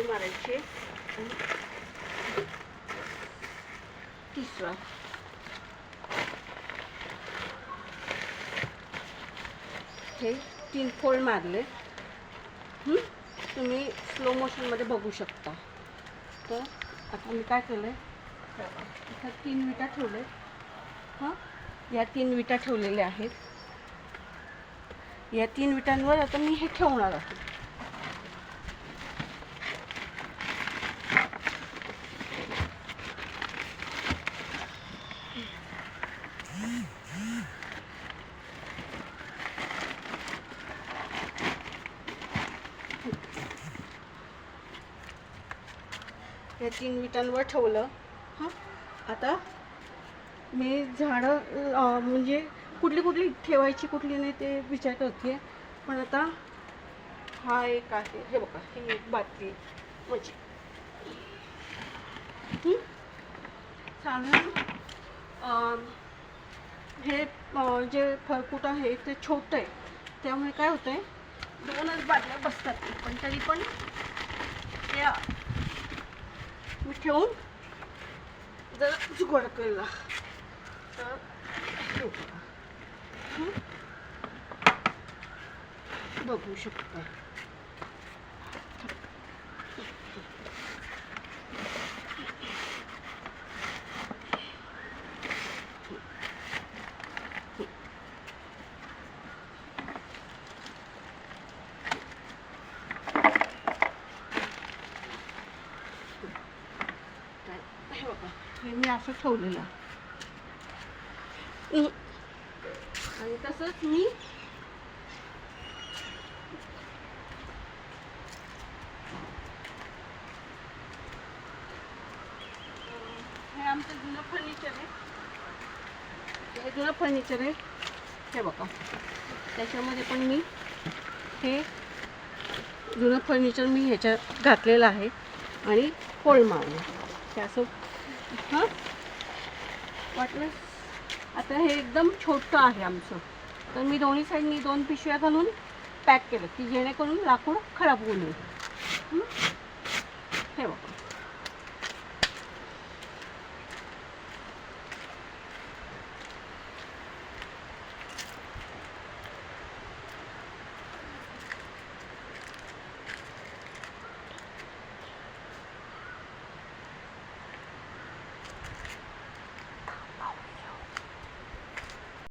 मारायची आणि तिसरा हे 3 फोल्ड मारले. तुम्ही स्लो मोशनमध्ये बघू शकता. तर आता मी काय केलं आहे, इथं 3 विटा ठेवले. या 3 विटा ठेवलेल्या आहेत. या 3 विटांवर आता मी हे ठेवणार आहे. या 3 विटांवर ठेवलं. आता मी झाडं म्हणजे कुठली ठेवायची कुठली नाही ते विचार करते. पण आता हा एक आहे, हे बघा, ही एक बाटली म्हणजे साधारण हे जे फळकूट आहे ते छोटं आहे, त्यामुळे काय होतं आहे 2च बाटल्या बसतात. पण तरी पण त्या मी ठेवून जर जुगाड केला तर बघू शकता. हे मी असं ठेवलेलं आणि तसंच मी हे आमचं जुनं फर्निचर आहे. हे जुनं फर्निचर आहे, हे बघा. त्याच्यामध्ये पण मी हे जुनं फर्निचर मी ह्याच्यात घातलेलं आहे आणि फोल्ड मारलं ते असं. वाटलं आता हे एकदम छोटं आहे आमचं, तर मी दोन्ही साईडनी 2 पिशव्या घालून पॅक केलं की जेणेकरून लाकूड खराब होऊ नये. हे बघा.